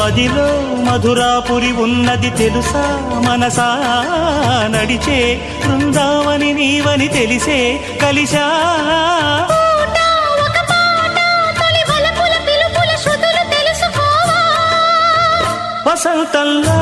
మదిలో మధురాపురి ఉన్నది తెలుసా మనసా నడిచే బృందావని నీవని తెలిసే కలిశా వసంతంలా